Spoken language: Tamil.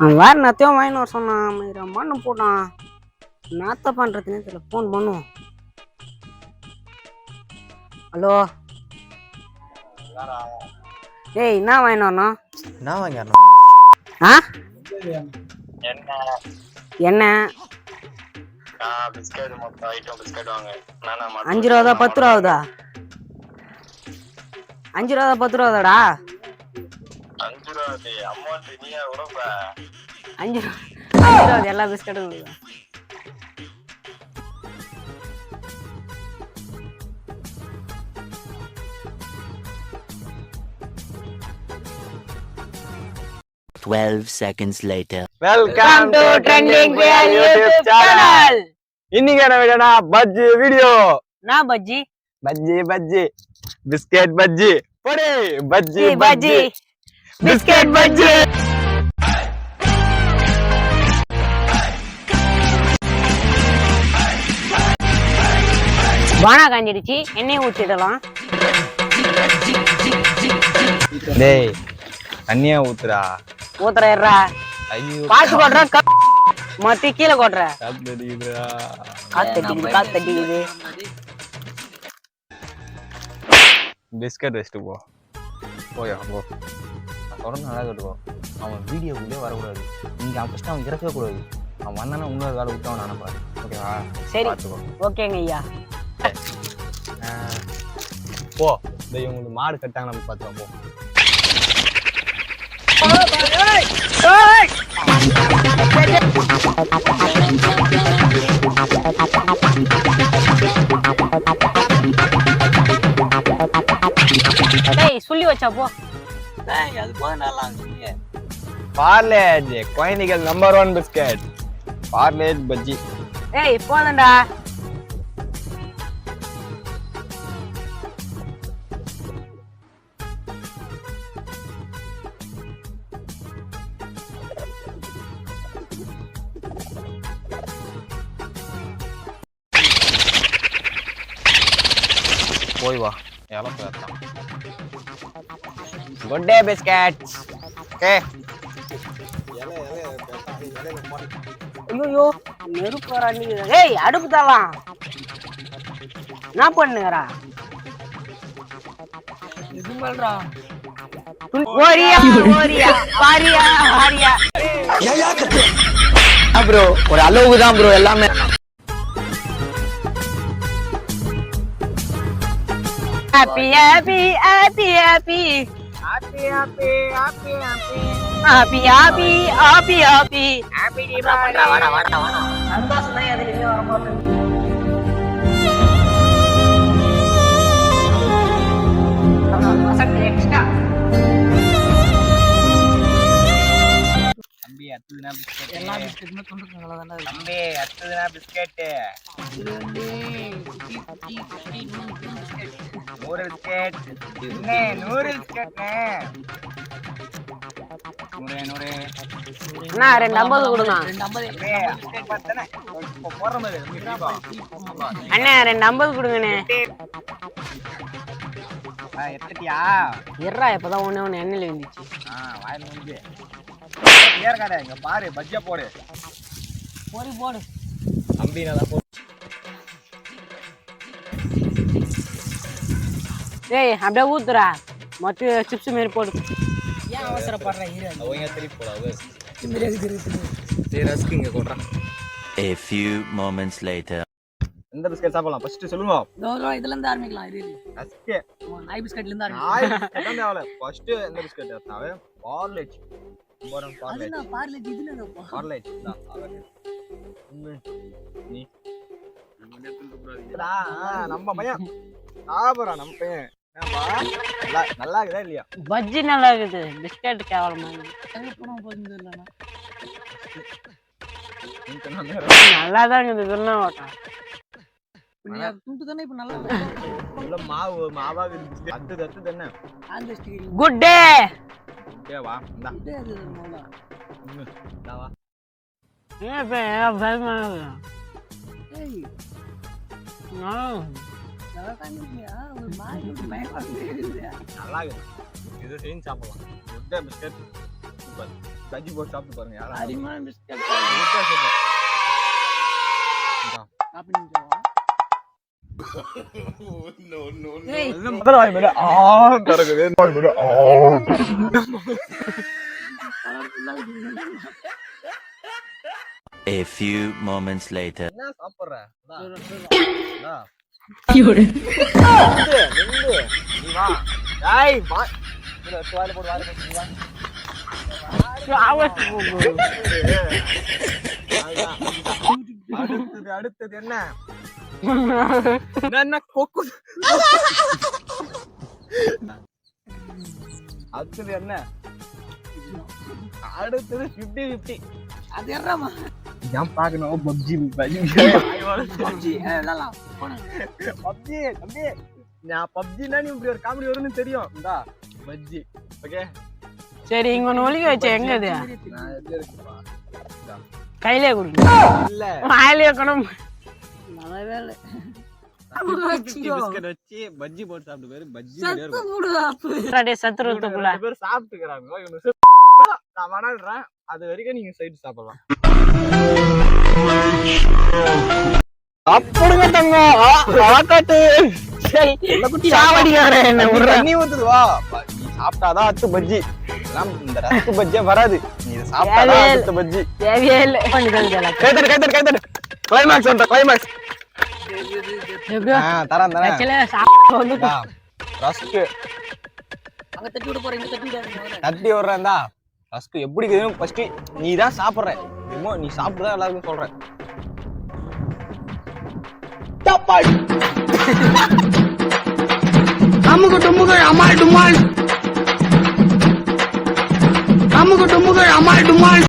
வேற நத்தையும் வாங்கின்னு வர சொன்னான். மண்ணு போட்டான். நாத்த பண்றதுனே தெரியல. போன் பண்ணுவோம். ஹலோ ஏய், என்ன வாங்கின்னு வரணும்? என்ன வாங்கி வரணும்? ஆ என்ன 5 ரூபாதா 10 ரூபாதா? 5 ரூபாதா 10 ரூபாதாடா? 5 ரூபா எல்லா பிஸ்கட்டும். seconds later. Welcome to Trending YouTube channel. இன்னைக்கு என்ன வீடியோனா பஜ்ஜி வீடியோ. நான் பஜ்ஜி பிஸ்கட் பஜ்ஜி போடு. பஜ்ஜி பிஸ்கட் பஜ்ஜி. வானா காஞ்சிடுச்சு, எண்ணெய் ஊத்திடலாம். டேய் தண்ணியா ஊத்துறா. ஊத்துறா. ஐயோ காத்து கொட்ற மத்தி கீழே கொட்ற. காத்து அடிக்குது. பிஸ்கட் வச்சுட்டு போயா போ. தொடர்ந்து நல்லா கட்டுவோம். அவன் வீடியோக்குள்ளே வரக்கூடாது. நீங்க ஃபர்ஸ்ட் அவன் இறக்கவே கூடாது. அவன் வந்தானா இன்னொரு வேலை விட்டு அவன் நினைப்பாரு. ஓகேவா? சரி பார்த்துக்கோ. ஓகேங்க ஐயா. போ. இவங்களுக்கு மாடு கட்டாங்க, நம்ம பார்த்துக்கலாம் போ. சொல்லி வச்சா போ. பார்லேஜ் குழந்தைகள் நம்பர் 1 பிஸ்கட். பார்லேஜ் பஜ்ஜி. ஏய் போதண்டா. போய் வா. எல்லாம் போயிடலாம். Good day biscuits. ஓகே. ஐயோ நெருப்பு வரானி. ஏய் அடுப்பு தரலாம். என்ன பண்ணுறா? இது பண்றா. ஓரியா பாரியா. ப்ரோ ஒரு அளவுக்கு தான் ப்ரோ எல்லாமே. Happy. சந்தோஷம் தான் எதுலையுமே வர மாட்டேங்குது. எக்ஸ்ட்ரா தம்பி அத்துதுனா பிஸ்கட். எல்லா பிஸ்கட்டுமே துண்டுக்குங்களா தானே. தம்பி அத்துதுனா பிஸ்கட். இது வந்து குட்டி பிஸ்கட். 100 பிஸ்கட். என்ன 100 பிஸ்கட்? 100 அண்ணா 250 கொடுங்க. 250 பிஸ்கட் பார்த்தனே. போற மாதிரி அண்ணா 250 கொடுங்கண்ணே. எத்தட்டியா? எர்ரா இப்பதான் ஒண்ணு எண்ணெயில வந்துச்சு. வாயில வந்து ஏற்காடா இங்க பாரு. பஜ்ஜியா போடு. போடு தம்பி நல்லா போடு. ஏய் அப்படியே ஊத்துறா. மொத்த சிப்ஸ் மாரி போடு. ஏன் அவசரப்படுற? அவங்க திருப்பி போடாது. ரஸ்க் இங்க போடுறா. A few moments later. எந்த பிஸ்கட் சாப்பிடலாம் ஃபர்ஸ்ட் சொல்லுங்க. இதுல இருந்து ஆரம்பிக்கலாம். ரஸ்க் நாய் பிஸ்கட்ல இருந்து நாய் பிஸ்கட் தான் தேவல. ஃபர்ஸ்ட் எந்த பிஸ்கட் எடுத்தாவே? பார்லேஜ். போறோம் பார்லேஜ். அதுனா பார்லேஜ் இதுலங்கப்பா. பார்லேஜ் தான். நீ நம்ம பையன் சாப்பிடுறான். நம்ம பையன் நல்லா இருக்குதா இல்லையா? பஜ்ஜி நல்லா இருக்குது. பிஸ்கட் கேவலமா நல்லா தான் இருக்குது. சொன்னா ஓட்டான் துண்டு தானே இப்ப நல்லா மாவு மாவாக அத்து தானே. Good day. வா வா. நல்லா இருக்கு. இது செஞ்சு சாப்பிடலாம். Good day biscuit super. Bajji போட்டு சாப்பிட்டு பாருங்க யாரா அருமையான பிஸ்கட் சொல்றேன். காப்பி நிஞ்சா ஏய் முதல்ல வாய் மேல தரகுது A few moments later. என்ன சாப்பிடுற கியூடு நீ வா டேய் வா இத வாயில போடு வாயில போடு நீ வா அடுத்தது என்ன என்ன கொக்கு அடுத்தது என்ன அடுத்தது 50-50 அது ஏறாமா ஏன் பாக்கணும் பப்ஜி பப்ஜி எல்லாம் பப்ஜி தம்பி நான் பப்ஜினா நீ இப்படி ஒரு காமெடி வரும்னு தெரியும் இந்தா பப்ஜி ஓகே சரி இங்க ஒண்ணு ஒலிக்க வச்ச எங்க அது நான் எங்க இருக்குப்பா கையிலே குடுங்க இல்ல வாயிலே கணும் நல்ல வேலை பிஸ்கட் வச்சு பஜ்ஜி போட்டு சாப்பிட்டு பேரு பஜ்ஜி சத்துருத்துக்குள்ள பேர் சாப்பிட்டுக்கிறாங்க இவங்க நான் வணங்குறேன் அது வரைக்கும் நீங்க சைடு சாப்பிடலாம் அப்படிங்க தங்கம் ஆக்காட்டு சாவடிக்காரன் என்ன தண்ணி ஊத்துது வா நீ சாப்பிட்டாதான் அத்து பஜ்ஜி இந்த ரத்து பஜ்ஜியே வராது நீ இதை சாப்பிட்டாதான் அத்து பஜ்ஜி தேவையே இல்லை கைத்தட்டு கிளைமேக்ஸ் சொல்ற கிளைமேக்ஸ் தரேன் ரஸ்க் அங்க தட்டி விட போறீங்க தட்டி விட தட்டி விடுறேன்டா ரஸ்க் எப்படி இருக்குதுன்னு ஃபர்ஸ்ட் நீ தான் சாப்பிடுற என்னமோ நீ சாப்பிட்டுதான் எல்லாருக்கும் சொல்றேன் அமுகு டுமுகள் அமால் டுமால் அமுகு டுமுகள் அமால் டுமால்